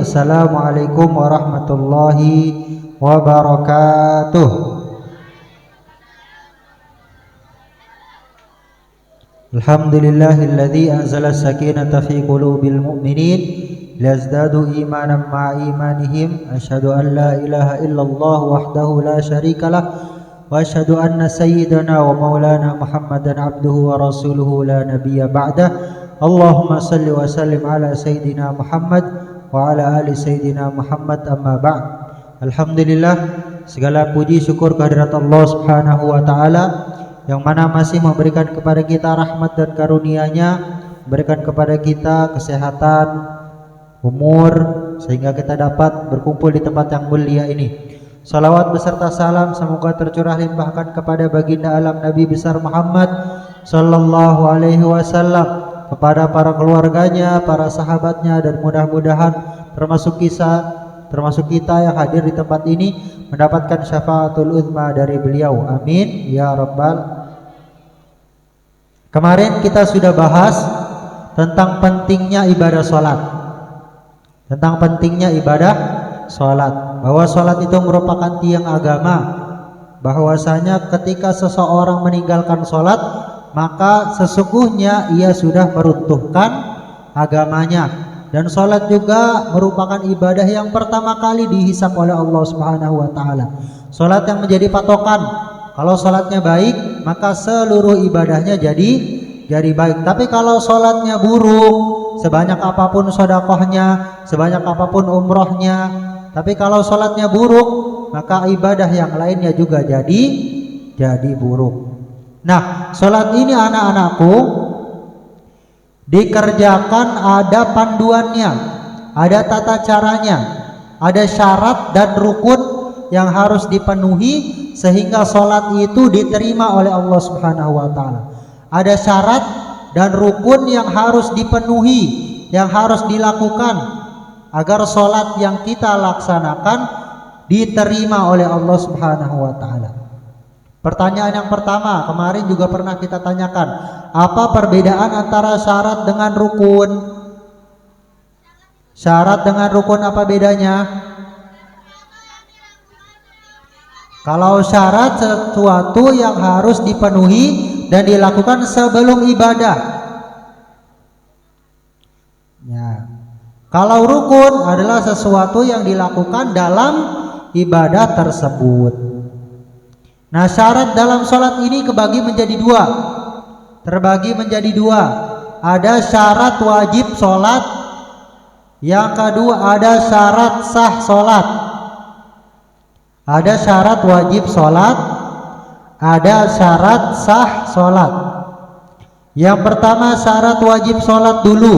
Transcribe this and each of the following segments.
Assalamualaikum warahmatullahi wabarakatuh. Alhamdulillahilladzi anzala as-sakinata fi qulubil mu'minin liyazdadu imanan ma'a imanihim. Asyhadu an la ilaha illallah wahdahu la syarikalah wa asyhadu anna sayyidana wa maulana Muhammadan abduhu wa rasuluhu la nabiyya ba'dah. Allahumma salli wa sallim ala sayyidina Muhammad wa ala ali sayyidina Muhammad, amma ba'd. Alhamdulillah, segala puji syukur kehadirat Allah Subhanahu wa taala yang mana masih memberikan kepada kita rahmat dan karunia-Nya, memberikan kepada kita kesehatan, umur, sehingga kita dapat berkumpul di tempat yang mulia ini. Salawat beserta salam semoga tercurah limpahkan kepada baginda alam Nabi besar Muhammad sallallahu alaihi wasallam, kepada para keluarganya, para sahabatnya, dan mudah-mudahan termasuk kita yang hadir di tempat ini mendapatkan syafaatul uzma dari beliau. Amin ya rabbal. Kemarin kita sudah bahas tentang pentingnya ibadah sholat, tentang pentingnya ibadah sholat, bahwa sholat itu merupakan tiang agama, bahwasanya ketika seseorang meninggalkan sholat maka sesungguhnya ia sudah meruntuhkan agamanya. Dan sholat juga merupakan ibadah yang pertama kali dihisab oleh Allah Subhanahu wa taala. Sholat yang menjadi patokan. Kalau sholatnya baik, maka seluruh ibadahnya jadi baik. Tapi kalau sholatnya buruk, sebanyak apapun sedekahnya, sebanyak apapun umrohnya, tapi kalau sholatnya buruk, maka ibadah yang lainnya juga jadi buruk. Nah, sholat ini anak-anakku dikerjakan ada panduannya, ada tata caranya, ada syarat dan rukun yang harus dipenuhi sehingga sholat itu diterima oleh Allah Subhanahu wa taala. Ada syarat dan rukun yang harus dipenuhi, yang harus dilakukan agar sholat yang kita laksanakan diterima oleh Allah Subhanahu wa taala. Pertanyaan yang pertama, kemarin juga pernah kita tanyakan, apa perbedaan antara syarat dengan rukun? Syarat dengan rukun apa bedanya? Kalau syarat sesuatu yang harus dipenuhi dan dilakukan sebelum ibadah. Ya. Kalau rukun adalah sesuatu yang dilakukan dalam ibadah tersebut. Nah, syarat dalam sholat ini terbagi menjadi dua. Ada syarat wajib sholat, yang kedua ada syarat sah sholat. Ada syarat wajib sholat, ada syarat sah sholat. Yang pertama syarat wajib sholat dulu.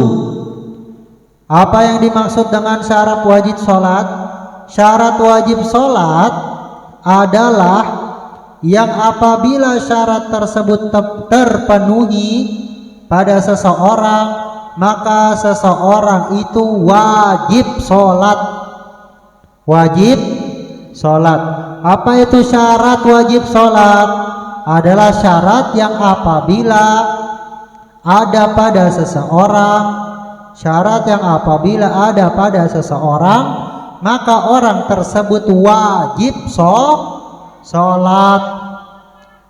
Apa yang dimaksud dengan syarat wajib sholat? Syarat wajib sholat adalah yang apabila syarat tersebut terpenuhi pada seseorang, maka seseorang itu wajib sholat. Wajib sholat. Apa itu syarat wajib sholat? Adalah syarat yang apabila ada pada seseorang, syarat yang apabila ada pada seseorang, maka orang tersebut wajib sholat.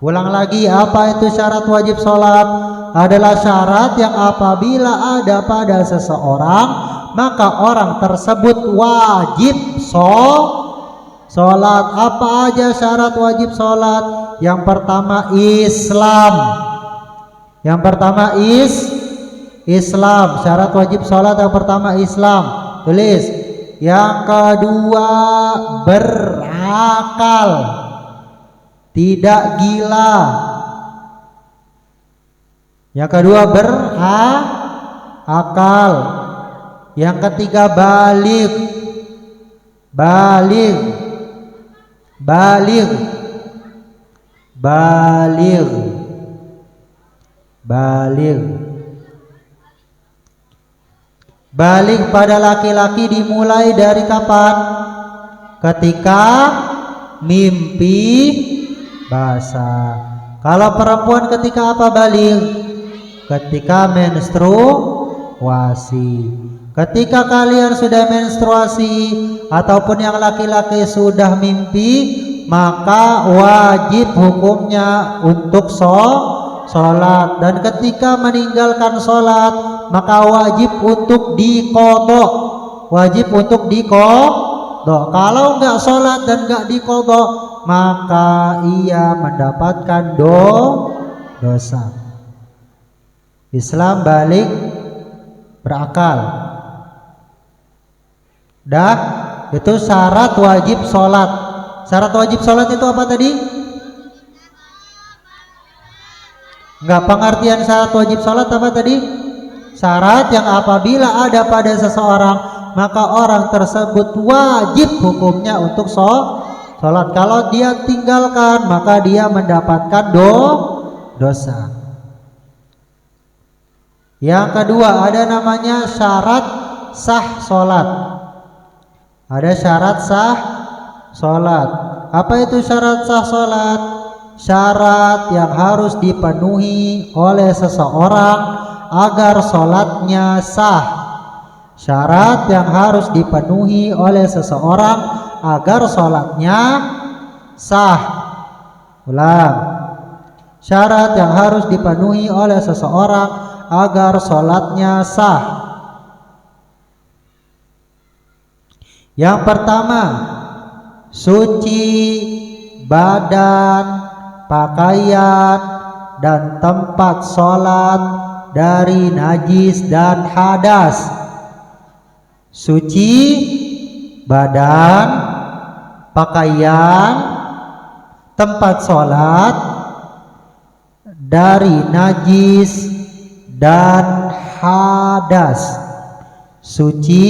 Ulang lagi, apa itu syarat wajib sholat? Adalah syarat yang apabila ada pada seseorang, maka orang tersebut wajib sholat. Apa aja syarat wajib sholat? Yang pertama Islam. Yang pertama Islam. Syarat wajib sholat yang pertama Islam. Tulis. Yang kedua berakal, tidak gila. Yang kedua berakal. Yang ketiga baligh. Baligh pada laki-laki dimulai dari kapan? Ketika mimpi basah. Kalau perempuan ketika apa baligh? Ketika menstruasi. Ketika kalian sudah menstruasi ataupun yang laki-laki sudah mimpi, maka wajib hukumnya untuk sholat. Dan ketika meninggalkan sholat, maka wajib untuk diqodho. Wajib untuk diqodho. Kalau nggak sholat dan nggak diqodho, maka ia mendapatkan dosa. Islam balik berakal. Dah, itu syarat wajib sholat. Syarat wajib sholat itu apa tadi? Enggak, pengertian syarat wajib sholat apa tadi? Syarat yang apabila ada pada seseorang, maka orang tersebut wajib hukumnya untuk sholat. Kalau dia tinggalkan, maka dia mendapatkan dosa. Yang kedua, ada namanya syarat sah sholat. Ada syarat sah sholat. Apa itu syarat sah sholat? Syarat yang harus dipenuhi oleh seseorang agar sholatnya sah. Syarat yang harus dipenuhi oleh seseorang agar sholatnya sah. Ulang. Syarat yang harus dipenuhi oleh seseorang agar sholatnya sah. Yang pertama, suci badan, pakaian, dan tempat sholat dari najis dan hadas. Suci badan, pakaian, tempat sholat dari najis dan hadas. Suci.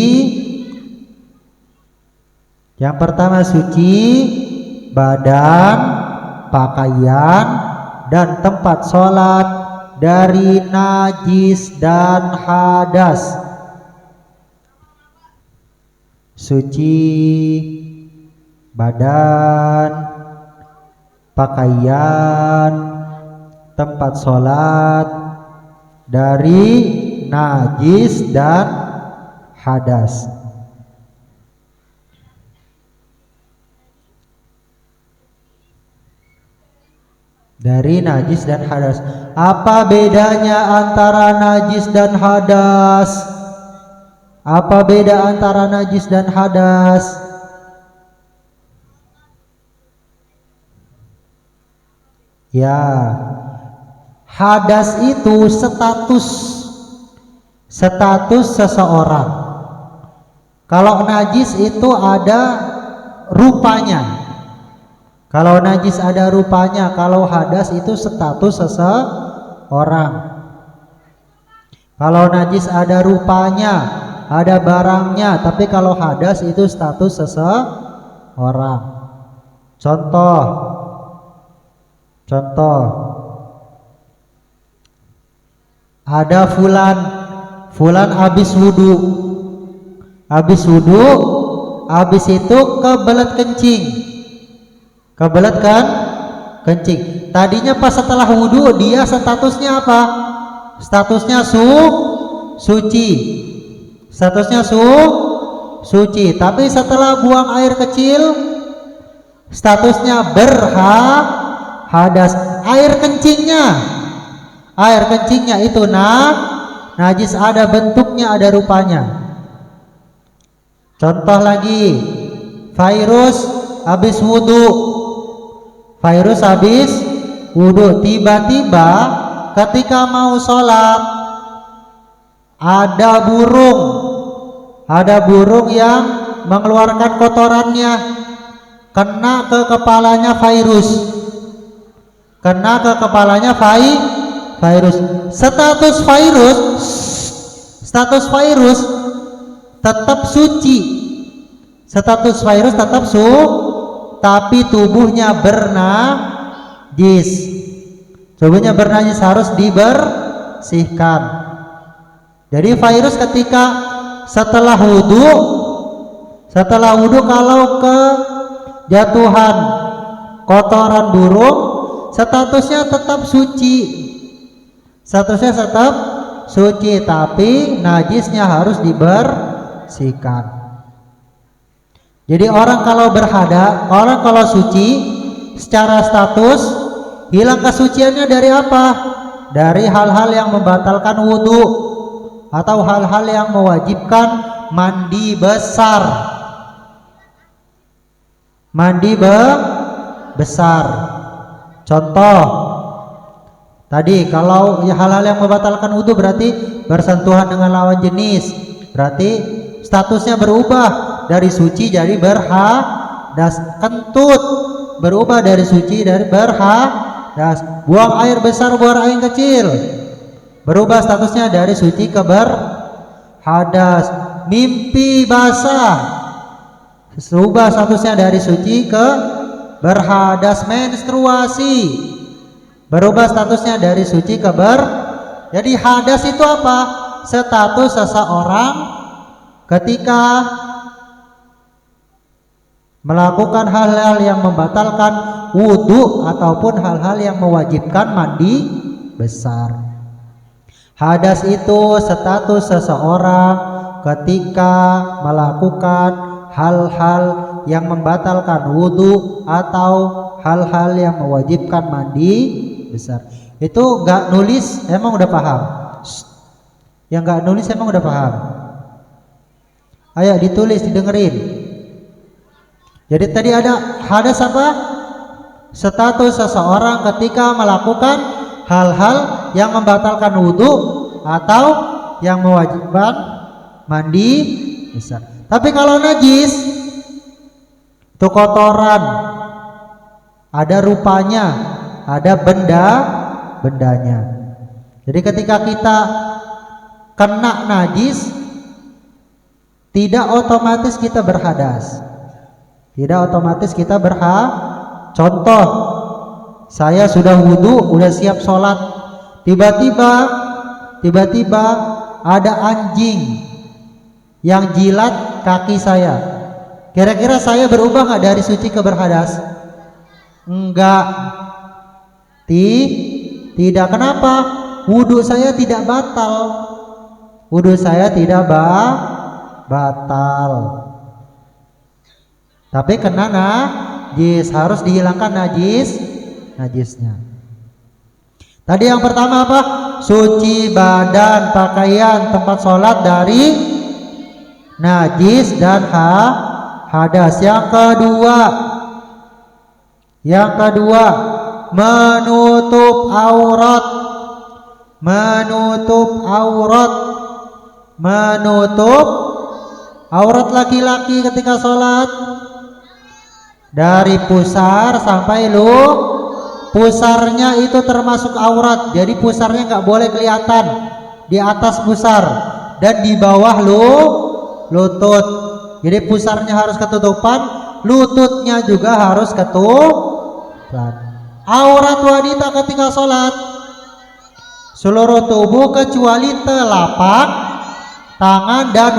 Yang pertama, suci badan, pakaian, dan tempat sholat dari najis dan hadas. Suci badan, pakaian, tempat sholat dari najis dan hadas. Dari najis dan hadas. Apa bedanya antara najis dan hadas? Apa beda antara najis dan hadas? Ya, hadas itu status seseorang. Kalau najis itu ada rupanya. Kalau najis ada rupanya, kalau hadas itu status seseorang. Kalau najis ada rupanya, ada barangnya, tapi kalau hadas itu status seseorang. Contoh. Ada fulan habis wudu. Habis itu kebelet kencing. Kebelet kan? Kencing. Tadinya pas setelah wudu dia statusnya apa? Statusnya suci. Statusnya suci. Tapi setelah buang air kecil statusnya berhadas. Air kencingnya itu najis, ada bentuknya, ada rupanya. Contoh lagi, virus habis wudu. Tiba-tiba ketika mau sholat ada burung yang mengeluarkan kotorannya, kena ke kepalanya virus. Status virus tetap suci. Tapi tubuhnya bernajis. Harus dibersihkan. Jadi virus ketika setelah wudu kalau kejatuhan kotoran burung, statusnya tetap suci. suci, tapi najisnya harus dibersihkan. Jadi orang kalau orang kalau suci secara status, hilang kesuciannya dari apa? Dari hal-hal yang membatalkan wudhu atau hal-hal yang mewajibkan mandi besar. Besar. Contoh, tadi kalau hal-hal yang membatalkan wudhu berarti bersentuhan dengan lawan jenis, berarti statusnya berubah dari suci jadi berhadas. Kentut berubah dari suci dari berhadas. Buang air besar, buang air kecil, berubah statusnya dari suci ke berhadas. Mimpi basah, berubah statusnya dari suci ke berhadas. Menstruasi, berubah statusnya dari suci ke Jadi hadas itu apa? Status seseorang ketika melakukan hal-hal yang membatalkan wudhu ataupun hal-hal yang mewajibkan mandi besar. Hadas itu status seseorang ketika melakukan hal-hal yang membatalkan wudhu atau hal-hal yang mewajibkan mandi besar. Itu gak nulis emang udah paham? Yang gak nulis emang udah paham? Ayo ditulis, didengerin. Jadi tadi ada hadas apa? Status seseorang ketika melakukan hal-hal yang membatalkan wudhu atau yang mewajibkan mandi besar. Tapi kalau najis itu kotoran, ada rupanya, ada bendanya. Jadi ketika kita kena najis, tidak otomatis kita berhadas. Tidak otomatis kita Contoh, saya sudah wudhu, udah siap sholat, tiba-tiba ada anjing yang jilat kaki saya. Kira-kira saya berubah nggak dari suci ke berhadas? Enggak. Tidak. Kenapa? Wudhu saya tidak batal. Wudhu saya tidak batal. Tapi kena najis, harus dihilangkan najisnya. Tadi yang pertama apa? Suci badan, pakaian, tempat sholat dari najis dan hadas. Yang kedua menutup aurat. Menutup aurat laki-laki ketika sholat dari pusar sampai pusarnya itu termasuk aurat. Jadi pusarnya nggak boleh kelihatan di atas pusar dan di bawah lutut. Jadi pusarnya harus ketutupan, lututnya juga harus ketutupan. Aurat wanita ketika sholat seluruh tubuh kecuali telapak tangan dan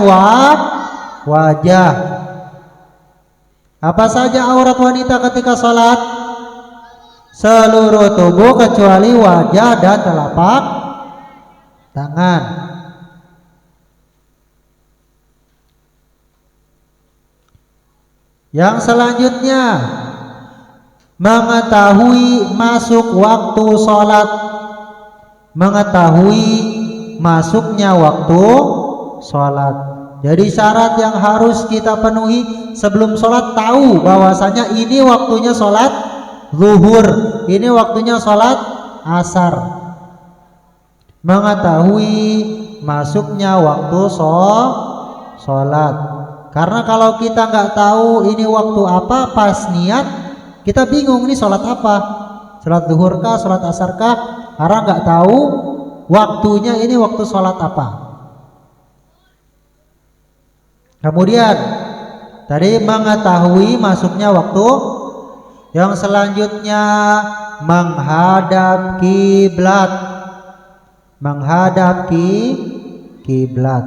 wajah. Apa saja aurat wanita ketika sholat? Seluruh tubuh kecuali wajah dan telapak tangan. Yang selanjutnya, mengetahui masuk waktu sholat. Mengetahui masuknya waktu sholat. Jadi syarat yang harus kita penuhi sebelum sholat, tahu bahwasanya ini waktunya sholat zuhur, ini waktunya sholat asar. Mengetahui masuknya waktu sholat. Karena kalau kita nggak tahu ini waktu apa, pas niat kita bingung ini sholat apa, sholat zuhur kah, sholat asar kah, karena nggak tahu waktunya ini waktu sholat apa. Kemudian tadi mengetahui masuknya waktu. Yang selanjutnya menghadap kiblat. Menghadap kiblat.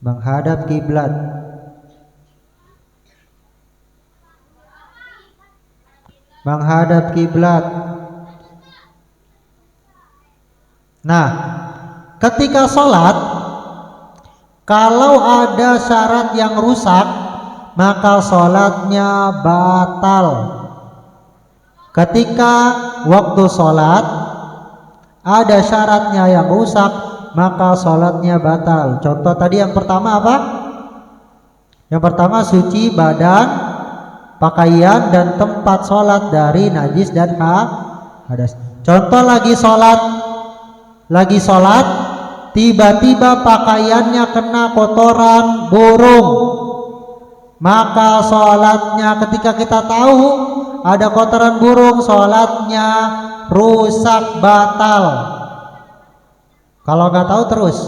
Menghadap kiblat. Menghadap kiblat. Nah, ketika sholat, kalau ada syarat yang rusak, maka sholatnya batal. Ketika waktu sholat ada syaratnya yang rusak, maka sholatnya batal. Contoh tadi yang pertama apa? Yang pertama suci badan, pakaian dan tempat sholat dari najis dan hadas. Contoh lagi sholat, tiba-tiba pakaiannya kena kotoran burung, maka sholatnya, ketika kita tahu ada kotoran burung, sholatnya rusak, batal. Kalau nggak tahu terus,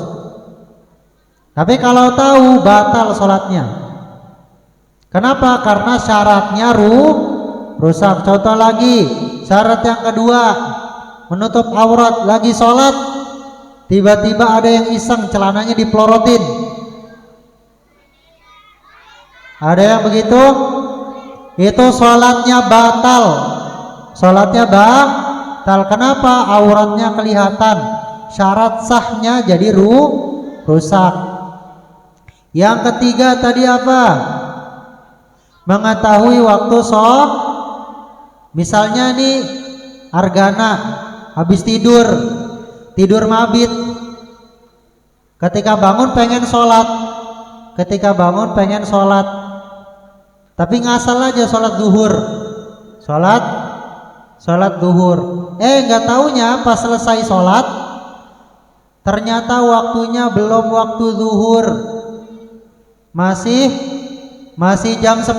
tapi kalau tahu batal sholatnya. Kenapa? Karena syaratnya rusak. Contoh lagi, syarat yang kedua, menutup aurat. Lagi sholat, tiba-tiba ada yang iseng celananya dipelorotin. Ada yang begitu? Itu sholatnya batal. Sholatnya batal. Kenapa? Auratnya kelihatan. Syarat sahnya jadi rusak. Yang ketiga tadi apa? Mengetahui waktu sholat. Misalnya nih Argana habis tidur mabit, ketika bangun pengen sholat, tapi ngasal aja sholat zuhur, nggak taunya pas selesai sholat ternyata waktunya belum waktu zuhur, masih jam 10,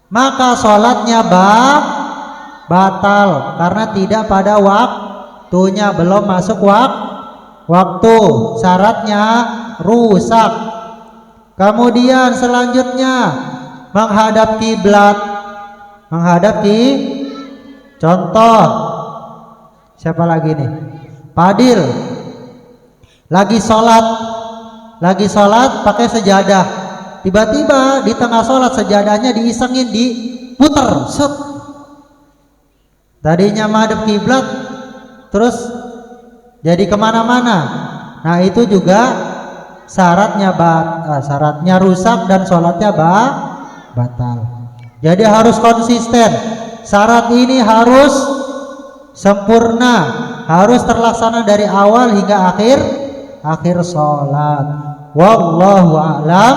maka sholatnya batal karena tidak pada waktunya, belum masuk waktu, syaratnya rusak. Kemudian selanjutnya menghadap kiblat. Contoh siapa lagi nih? Padil lagi sholat pakai sejadah, tiba-tiba di tengah sholat sejadahnya diisengin, diputer, set. Tadinya menghadap kiblat terus jadi kemana-mana. Nah itu juga syaratnya rusak dan sholatnya batal. Jadi harus konsisten. Syarat ini harus sempurna, harus terlaksana dari awal hingga akhir sholat. Wallahu a'lam.